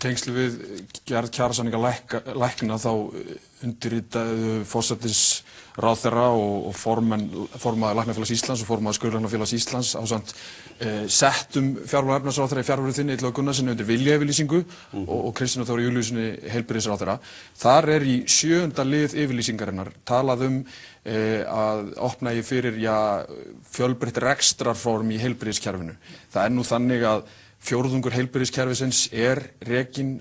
tengslu við gerð kjarasamninga lækna þá undirritaðu forsætisráðherra og formaður Læknafélags Íslands og formaður Skurðlæknafélags Íslands ásamt settum fjármála- og efnahagsráðherra í fjarveru þinni Illuga Gunnarssyni undir viljayfirlýsingu og Kristínu Þóru Júlíussyni heilbrigðisráðherra. Þar í 7. lið yfirlýsingarinnar talað að opna ég fyrir fjölbreytt rekstrarform í heilbrigðiskerfinu. Það nú þannig að fjórðungur heilbrigðiskerfisins rekinn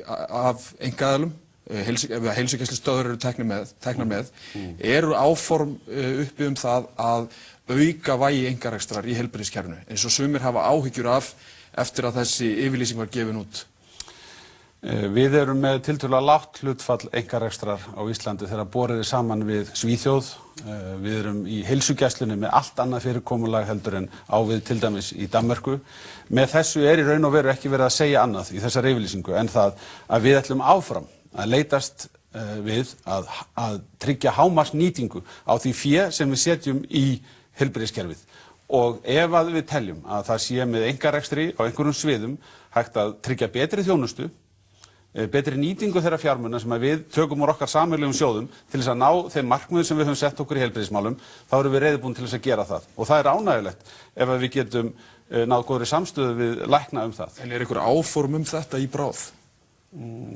af einkaaðilum, heilsugæslustöðvar eru teknar með, eru áform uppi það að auka vægi einkarekstrar í heilbrigðiskerfinu, eins og sumir hafa áhyggjur af eftir að þessi yfirlýsing var gefin út? Við erum með tiltölulega lágt hlutfall einkarekstrar á Íslandi þegar borið saman við Svíþjóð. Við erum í heilsugæslunni með allt annað fyrirkomulag heldur en á við til dæmis í Danmörku. Með þessu í raun og veru ekki verið að segja annað í þessari yfirlýsingu en það að við ætlum áfram að leitast við að tryggja hámarksnýtingu á því fé sem við setjum í heilbrigðiskerfið. Og ef að við teljum að það sé með einkarekstri á einhverjum sviðum hægt að tryggja betri þjónustu, betri nýtingu þeirra fjármuna sem við tökum úr okkar sameiginlegum sjóðum til þess að ná þeim markmiðum sem við höfum sett okkur í heilbrigðismálum, þá erum við reiðubúin til þess að gera það. Og það ánægjulegt ef við getum náð góðri samstöðu við lækna það. En einhver áform þetta í bráð?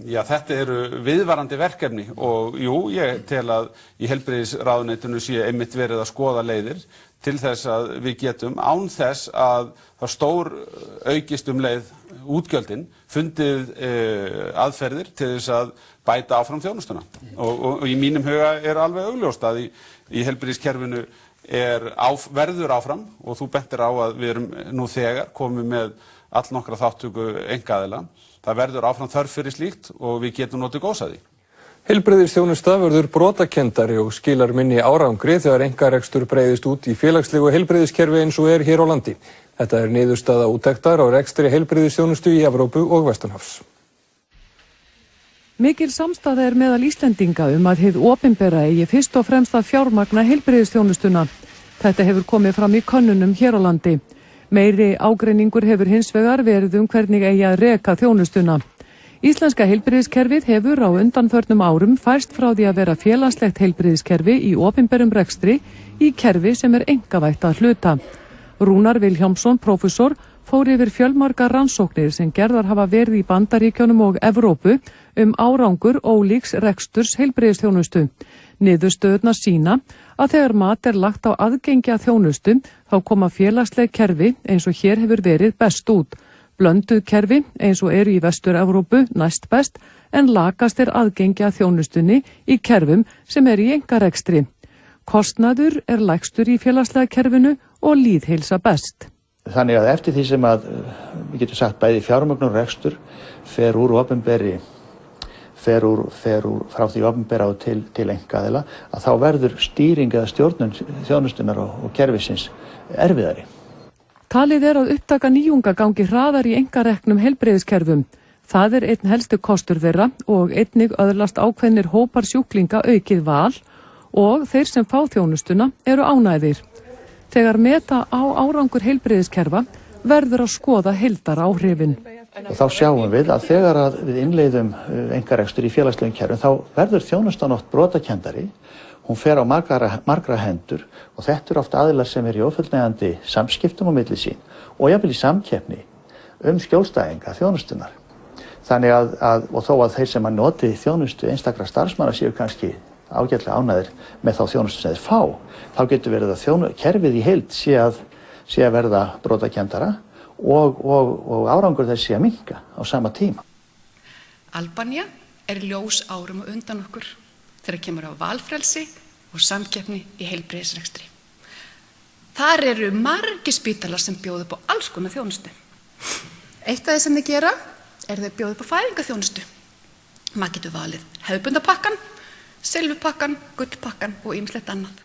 Já, þetta eru viðvarandi verkefni og jú, ég tel að í heilbrigðisráðuneytinu sé einmitt verið að skoða leiðir til þess að við getum án þess að það stór aukist leið útgjöldin fundið aðferðir til þess að bæta áfram þjónustuna. Og í mínum huga alveg augljóst að í heilbrigðiskerfinu verður áfram og þú bentir á að við erum nú þegar komið með allnokkra þátttöku einkaaðila. Það verður áfram þörf fyrir slíkt og við getum notið góðs af því. Heilbrigðisþjónusta verður brotakenndari og skilar minni árangri þegar einkarekstur breiðist út í félagslegu heilbrigðiskerfi eins og hér á landi. Þetta niðurstaða úttektar á rekstri heilbrigðisþjónustu í Evrópu og vestanhafs. Mikil samstaða meðal Íslendinga að hið opinbera eigi fyrst og fremst að fjármagna heilbrigðisþjónustuna. Þetta hefur komið fram í könnunum hér á landi. Meiri ágreiningur hefur hins vegar verið hvernig eigi að reka þjónustuna. Íslenska heilbrigðiskerfið hefur á undanförnum árum færst frá því að vera félagslegt heilbrigðiskerfi í opinberum rekstri í kerfi sem einkavætt að hluta. Rúnar Vilhjálmsson, prófessor, fór yfir fjölmargar rannsóknir sem gerðar hafa verið í Bandaríkjunum og Evrópu árangur ólíks reksturs heilbrigðisþjónustu. Niðurstöðurnar sýna að þegar mat lagt á aðgengi að þjónustu þá koma félagsleg kerfi eins og hér hefur verið best út. Blönduð kerfi eins og eru í Vestur-Evrópu næst best en lakast aðgengi að þjónustunni í kerfum sem í einkarekstri. Kostnaður lægstur í félagslega kerfinu og lýðheilsa best. Þannig að eftir því sem við getum sagt bæði fjármögnun og rekstur fer úr opinberi frá því opinbera og til einkaaðila að þá verður stýring eða stjórnun þjónustunnar og kerfisins erfiðari. Talið að upptaka nýjunga gangi hraðar í einkareknum heilbrigðiskerfum. Það einn helstu kostur þeirra og einnig öðlast ákveðnir hópar sjúklinga aukið val og þeir sem fá þjónustuna eru ánægðir. Þegar meta á árangur heilbrigðiskerfa verður að skoða heildaráhrifin. Og þá sjáum við að þegar við innleiðum einkarekstur í félagslegum kerfum þá verður þjónustan oft brotakenndari. Hún fer á margra hendur og þetta ofta aðilar sem í ófullnægjandi samskiptum á milli sín og jafnvel í samkeppni skjólstæðinga þjónustunnar. Þannig og þó að þeir sem noti þjónustu einstakra starfsmanna séu kannski ágætlega ánægðir með þá þjónustu sem þeir fá, þá getur verið að kerfið í heild sé að verða brotakenndara og árangur þess sé að minnka á sama tíma. Albanía ljós árum og undan okkur þegar kemur á valfrelsi og samkeppni í heilbrigðisrekstri. Þar eru margir spítalar sem bjóða upp á alls konar þjónustu. Eitt af því sem þau gera þau bjóða upp á fæðingarþjónustu. Maður getur valið hefðbundapakkan, silfurpakkan, gullpakkan og ýmislegt annað.